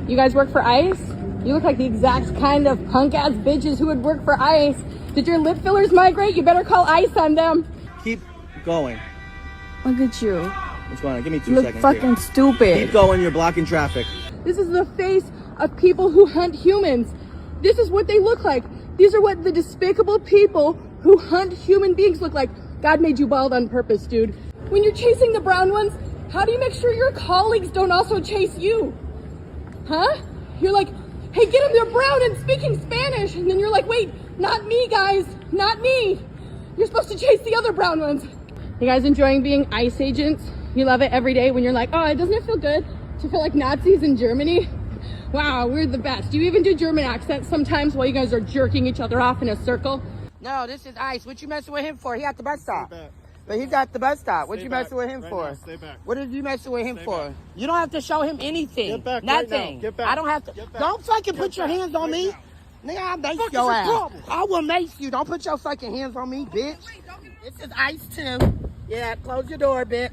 You guys work for ICE? You look like the exact kind of punk-ass bitches who would work for ICE. Did your lip fillers migrate? You better call ICE on them. Keep going. Look at you. What's going on? Give me 2 You look seconds. fucking here. stupid. Keep going. You're blocking traffic. This is the face of people who hunt humans. This is what they look like. These are what the despicable people who hunt human beings look like. God made you bald on purpose, dude. When you're chasing the brown ones, how do you make sure your colleagues don't also chase you? Huh? You're like, hey, get them, they're brown and speaking Spanish. And then you're like, wait, not me, guys, not me. You're supposed to chase the other brown ones. You guys enjoying being ICE agents? You love it every day when you're like, oh, doesn't it feel good to feel like Nazis in Germany? Wow, we're the best. Do you even do German accents sometimes while you guys are jerking each other off in a circle? No, this is ICE. What you messing with him for? He at the bus stop. But he's at the bus stop. What you messing with him for? Stay back. What are you messing with him for? You don't have to show him anything. Get back Nothing. right now. Get back. I don't have to. Get back. Don't fucking Get put your back hands on right me. now. Nigga, I'll mace Fuck your is ass. your problem? I will mace you. Don't put your fucking hands on me, bitch. This is ICE too. Yeah, close your door, bitch.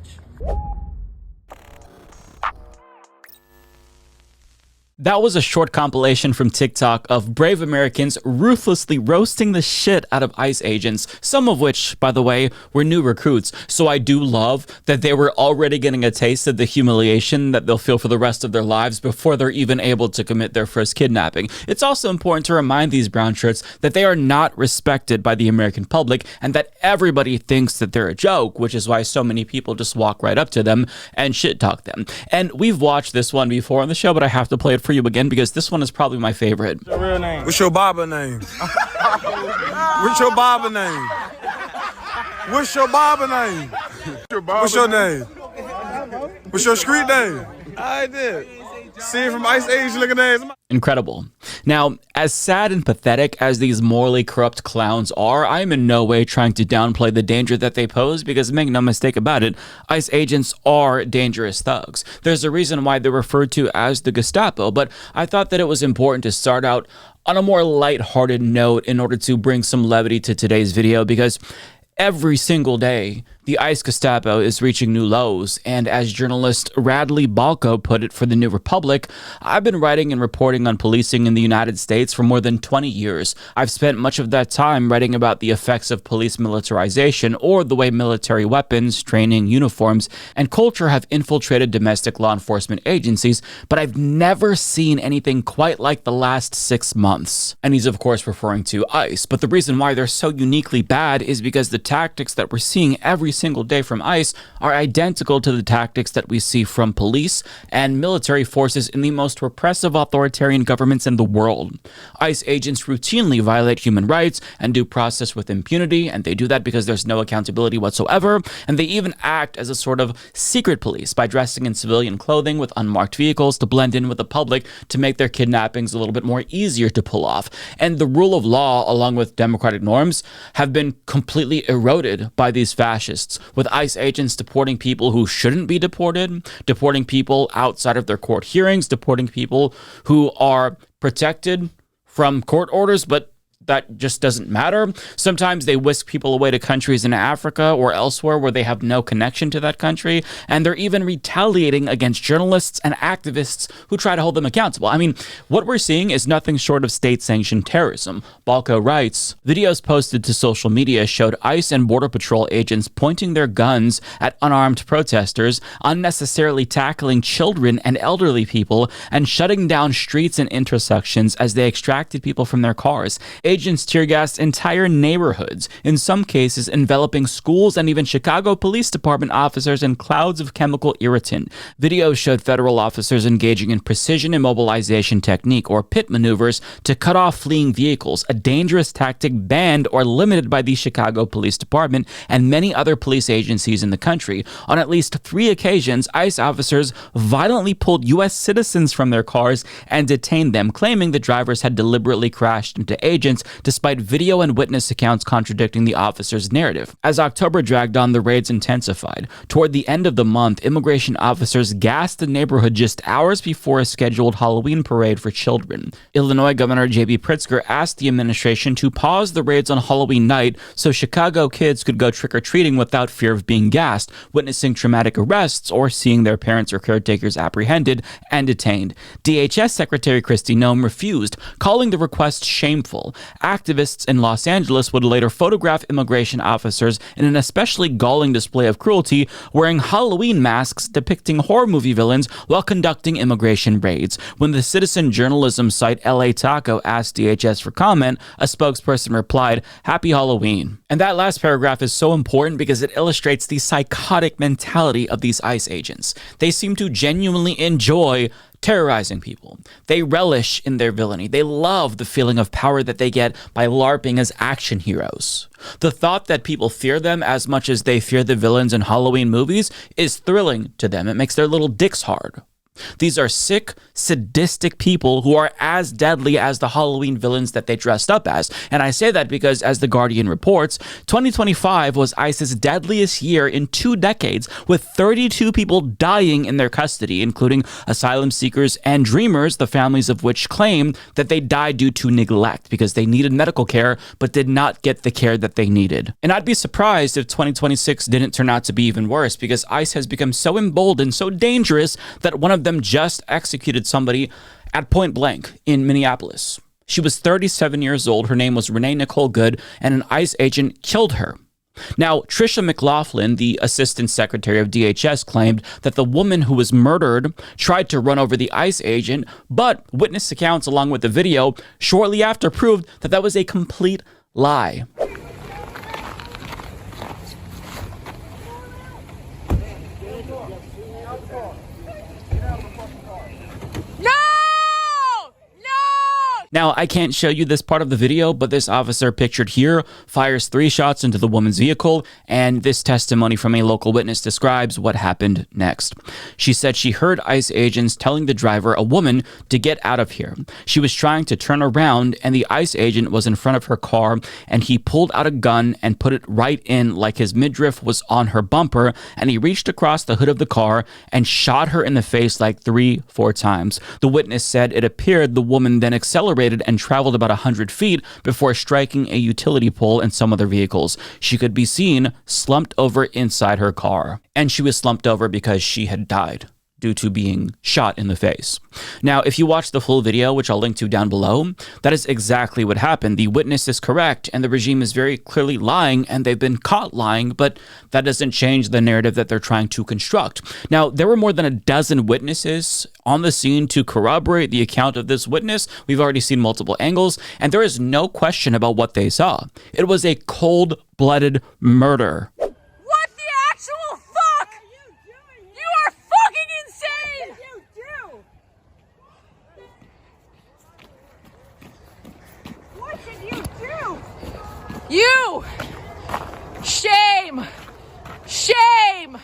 That was a short compilation from TikTok of brave Americans ruthlessly roasting the shit out of ICE agents, some of which, by the way, were new recruits. So I do love that they were already getting a taste of the humiliation that they'll feel for the rest of their lives before they're even able to commit their first kidnapping. It's also important to remind these brown shirts that they are not respected by the American public and that everybody thinks that they're a joke, which is why so many people just walk right up to them and shit talk them. And we've watched this one before on the show, but I have to play it for you again because this one is probably my favorite. What's your real name? What's your barber name? What's your barber name? What's your barber name? What's your name? What's your street name? I did. See it from Ice Age looking ass. Incredible. Now, as sad and pathetic as these morally corrupt clowns are, I am in no way trying to downplay the danger that they pose because make no mistake about it, ICE agents are dangerous thugs. There's a reason why they're referred to as the Gestapo, but I thought that it was important to start out on a more lighthearted note in order to bring some levity to today's video because every single day, the ICE Gestapo is reaching new lows, and as journalist Radley Balko put it for the New Republic, I've been writing and reporting on policing in the United States for more than 20 years. I've spent much of that time writing about the effects of police militarization, or the way military weapons, training, uniforms, and culture have infiltrated domestic law enforcement agencies, but I've never seen anything quite like the last 6 months. And he's of course referring to ICE, but the reason why they're so uniquely bad is because the tactics that we're seeing every single day from ICE are identical to the tactics that we see from police and military forces in the most repressive authoritarian governments in the world. ICE agents routinely violate human rights and due process with impunity, and they do that because there's no accountability whatsoever, and they even act as a sort of secret police by dressing in civilian clothing with unmarked vehicles to blend in with the public to make their kidnappings a little bit more easier to pull off. And the rule of law, along with democratic norms, have been completely eroded by these fascists, with ICE agents deporting people who shouldn't be deported, deporting people outside of their court hearings, deporting people who are protected from court orders, but that just doesn't matter. Sometimes they whisk people away to countries in Africa or elsewhere where they have no connection to that country, and they're even retaliating against journalists and activists who try to hold them accountable. I mean, what we're seeing is nothing short of state-sanctioned terrorism. Balko writes, videos posted to social media showed ICE and Border Patrol agents pointing their guns at unarmed protesters, unnecessarily tackling children and elderly people, and shutting down streets and intersections as they extracted people from their cars. Agents tear-gassed entire neighborhoods, in some cases enveloping schools and even Chicago Police Department officers in clouds of chemical irritant. Videos showed federal officers engaging in precision immobilization technique, or pit maneuvers, to cut off fleeing vehicles, a dangerous tactic banned or limited by the Chicago Police Department and many other police agencies in the country. On at least 3 occasions, ICE officers violently pulled U.S. citizens from their cars and detained them, claiming the drivers had deliberately crashed into agents despite video and witness accounts contradicting the officer's narrative. As October dragged on, the raids intensified. Toward the end of the month, immigration officers gassed the neighborhood just hours before a scheduled Halloween parade for children. Illinois Governor J.B. Pritzker asked the administration to pause the raids on Halloween night so Chicago kids could go trick-or-treating without fear of being gassed, witnessing traumatic arrests, or seeing their parents or caretakers apprehended and detained. DHS Secretary Kristi Noem refused, calling the request shameful. Activists in Los Angeles would later photograph immigration officers in an especially galling display of cruelty, wearing Halloween masks depicting horror movie villains while conducting immigration raids. When the citizen journalism site LA Taco asked DHS for comment, a spokesperson replied, "Happy Halloween." And that last paragraph is so important because it illustrates the psychotic mentality of these ICE agents. They seem to genuinely enjoy terrorizing people. They relish in their villainy. They love the feeling of power that they get by LARPing as action heroes. The thought that people fear them as much as they fear the villains in Halloween movies is thrilling to them. It makes their little dicks hard. These are sick, sadistic people who are as deadly as the Halloween villains that they dressed up as. And I say that because, as The Guardian reports, 2025 was ICE's deadliest year in 2 decades, with 32 people dying in their custody, including asylum seekers and dreamers, the families of which claim that they died due to neglect because they needed medical care but did not get the care that they needed. And I'd be surprised if 2026 didn't turn out to be even worse, because ICE has become so emboldened, so dangerous, that one of them just executed somebody at point blank in Minneapolis. She was 37 years old. Her name was Renee Nicole Good, and an ICE agent killed her. Now, Tricia McLaughlin, the assistant secretary of DHS, claimed that the woman who was murdered tried to run over the ICE agent, but witness accounts along with the video shortly after proved that that was a complete lie. Now, I can't show you this part of the video, but this officer pictured here fires 3 shots into the woman's vehicle, and this testimony from a local witness describes what happened next. She said she heard ICE agents telling the driver, a woman, to get out of here. She was trying to turn around, and the ICE agent was in front of her car, and he pulled out a gun and put it right in like his midriff was on her bumper, and he reached across the hood of the car and shot her in the face like 3-4 times. The witness said it appeared the woman then accelerated and traveled about 100 feet before striking a utility pole and some other vehicles. She could be seen slumped over inside her car. And she was slumped over because she had died due to being shot in the face. Now, if you watch the full video, which I'll link to down below, that is exactly what happened. The witness is correct, and the regime is very clearly lying, and they've been caught lying, but that doesn't change the narrative that they're trying to construct. Now, there were more than a dozen witnesses on the scene to corroborate the account of this witness. We've already seen multiple angles, and there is no question about what they saw. It was a cold-blooded murder. You! Shame! Shame!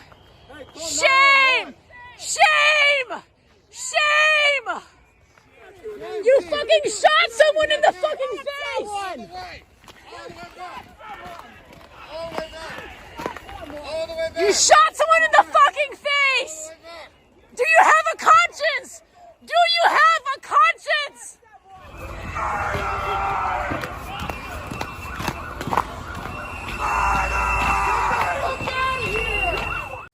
Shame! Shame! Shame! You fucking shot someone in the fucking face! You shot someone in the fucking face! Do you have a conscience? Do you have a conscience?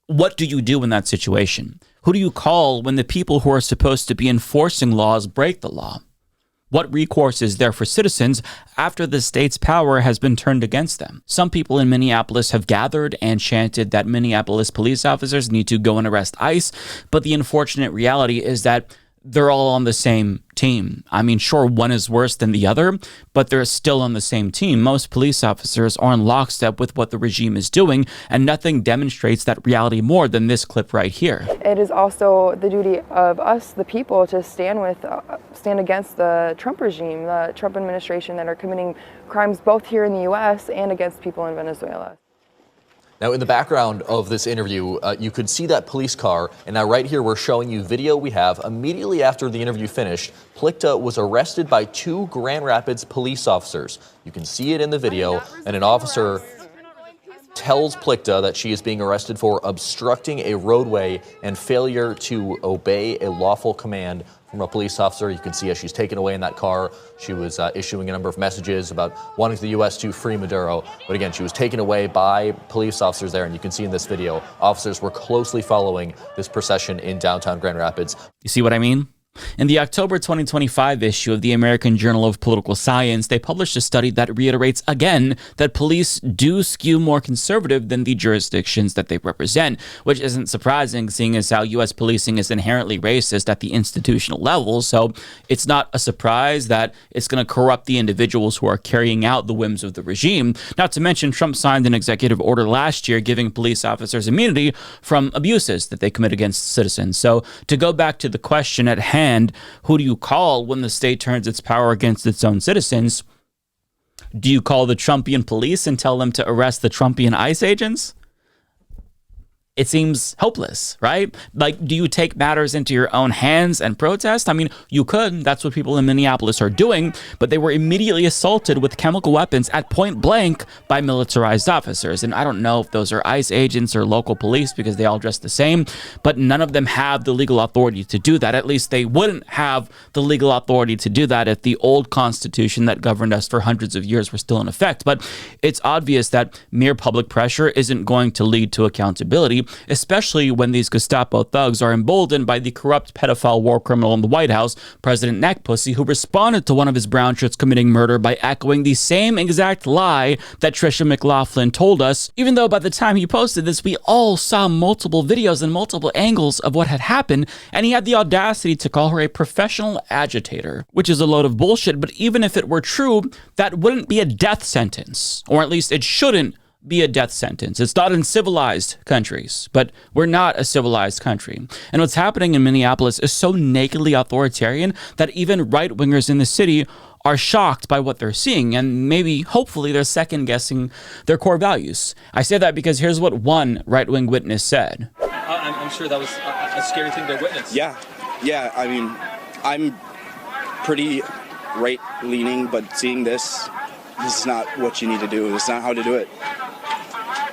What do you do in that situation? Who do you call when the people who are supposed to be enforcing laws break the law? What recourse is there for citizens after the state's power has been turned against them? Some people in Minneapolis have gathered and chanted that Minneapolis police officers need to go and arrest ICE, but the unfortunate reality is that they're all on the same team. I mean, sure, one is worse than the other, but they're still on the same team. Most police officers are in lockstep with what the regime is doing, and nothing demonstrates that reality more than this clip right here. It is also the duty of us, the people, to stand against the Trump regime, the Trump administration, that are committing crimes both here in the U.S. and against people in Venezuela. Now, in the background of this interview, you could see that police car. And now right here, we're showing you video we have immediately after the interview finished. Plickta was arrested by 2 Grand Rapids police officers. You can see it in the video, and an officer tells Plickta that she is being arrested for obstructing a roadway and failure to obey a lawful command from a police officer. You can see as she's taken away in that car, she was issuing a number of messages about wanting the U.S. to free Maduro. But again, she was taken away by police officers there, and you can see in this video, officers were closely following this procession in downtown Grand Rapids. You see what I mean? In the October 2025 issue of the American Journal of Political Science, they published a study that reiterates again that police do skew more conservative than the jurisdictions that they represent, which isn't surprising seeing as how U.S. policing is inherently racist at the institutional level. So it's not a surprise that it's going to corrupt the individuals who are carrying out the whims of the regime. Not to mention, Trump signed an executive order last year giving police officers immunity from abuses that they commit against citizens. So to go back to the question at hand, who do you call when the state turns its power against its own citizens? Do you call the Trumpian police and tell them to arrest the Trumpian ICE agents? It seems hopeless, right? Like, do you take matters into your own hands and protest? I mean, you could. That's what people in Minneapolis are doing, but they were immediately assaulted with chemical weapons at point blank by militarized officers. And I don't know if those are ICE agents or local police because they all dress the same, but none of them have the legal authority to do that. At least they wouldn't have the legal authority to do that if the old Constitution that governed us for hundreds of years were still in effect. But it's obvious that mere public pressure isn't going to lead to accountability, especially when these Gestapo thugs are emboldened by the corrupt pedophile war criminal in the White House, President Neckpussy, who responded to one of his brown shirts committing murder by echoing the same exact lie that Trisha McLaughlin told us, even though by the time he posted this, we all saw multiple videos and multiple angles of what had happened, and he had the audacity to call her a professional agitator, which is a load of bullshit. But even if it were true, that wouldn't be a death sentence, or at least it shouldn't be a death sentence. It's not in civilized countries, but we're not a civilized country. And what's happening in Minneapolis is so nakedly authoritarian that even right-wingers in the city are shocked by what they're seeing, and maybe, hopefully, they're second-guessing their core values. I say that because here's what one right-wing witness said. I'm sure that was a scary thing to witness. Yeah. I mean, I'm pretty right-leaning, but seeing this is not what you need to do. This is not how to do it.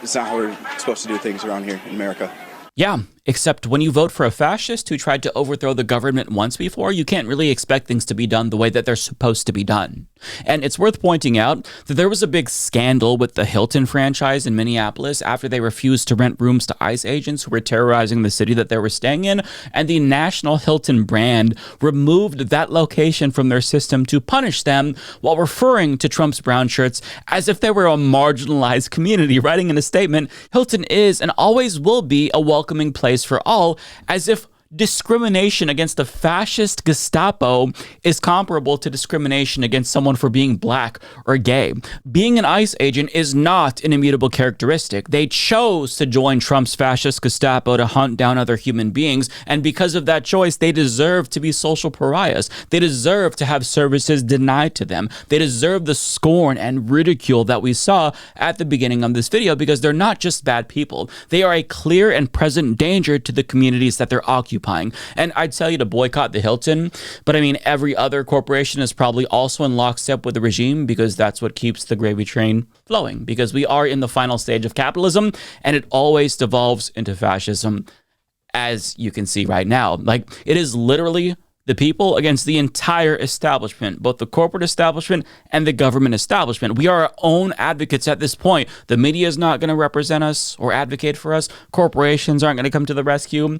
It's not how we're supposed to do things around here in America. Yeah, except when you vote for a fascist who tried to overthrow the government once before, you can't really expect things to be done the way that they're supposed to be done. And it's worth pointing out that there was a big scandal with the Hilton franchise in Minneapolis after they refused to rent rooms to ICE agents who were terrorizing the city that they were staying in, and the national Hilton brand removed that location from their system to punish them while referring to Trump's brown shirts as if they were a marginalized community, writing in a statement, "Hilton is and always will be a welcoming place for all," as if discrimination against the fascist Gestapo is comparable to discrimination against someone for being black or gay. Being an ICE agent is not an immutable characteristic. They chose to join Trump's fascist Gestapo to hunt down other human beings, and because of that choice, they deserve to be social pariahs. They deserve to have services denied to them. They deserve the scorn and ridicule that we saw at the beginning of this video, because they're not just bad people. They are a clear and present danger to the communities that they're occupying. And I'd tell you to boycott the Hilton, but I mean, every other corporation is probably also in lockstep with the regime, because that's what keeps the gravy train flowing, because we are in the final stage of capitalism, and it always devolves into fascism, as you can see right now. Like, it is literally the people against the entire establishment, both the corporate establishment and the government establishment. We are our own advocates at this point. The media is not going to represent us or advocate for us. Corporations aren't going to come to the rescue.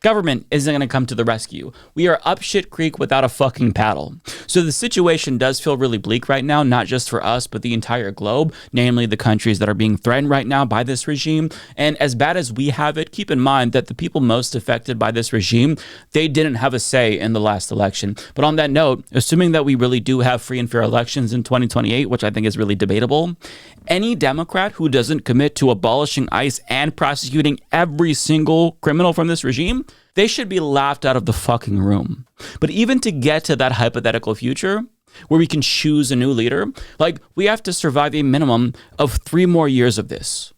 Government isn't going to come to the rescue. We are up shit creek without a fucking paddle. So the situation does feel really bleak right now, not just for us, but the entire globe, namely the countries that are being threatened right now by this regime. And as bad as we have it, keep in mind that the people most affected by this regime, they didn't have a say in the last election. But on that note, assuming that we really do have free and fair elections in 2028, which I think is really debatable, any Democrat who doesn't commit to abolishing ICE and prosecuting every single criminal from this regime, they should be laughed out of the fucking room. But even to get to that hypothetical future where we can choose a new leader, like, we have to survive a minimum of 3 more years of this.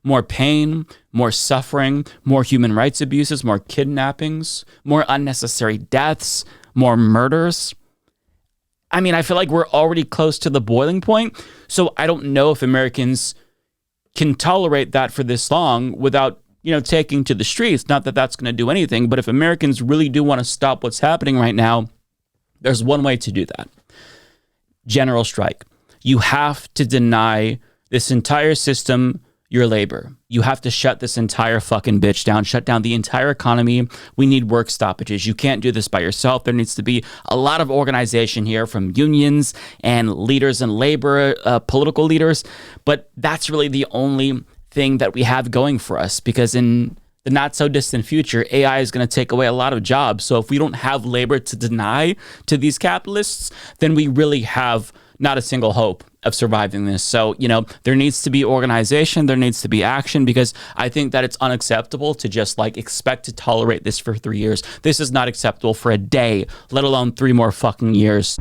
more pain, more suffering, more human rights abuses, more kidnappings, more unnecessary deaths, more murders. I mean, I feel like we're already close to the boiling point. So I don't know if Americans can tolerate that for this long without, taking to the streets. Not that that's going to do anything, but if Americans really do want to stop what's happening right now, there's one way to do that. General strike. You have to deny this entire system your labor. You have to shut this entire fucking bitch down, shut down the entire economy. We need work stoppages. You can't do this by yourself. There needs to be a lot of organization here from unions and leaders and labor, political leaders. But that's really the only thing that we have going for us, because in the not so distant future, AI is going to take away a lot of jobs. So if we don't have labor to deny to these capitalists, then we really have not a single hope of surviving this. So, there needs to be organization, there needs to be action, because I think that it's unacceptable to just expect to tolerate this for 3 years. This is not acceptable for a day, let alone 3 more fucking years.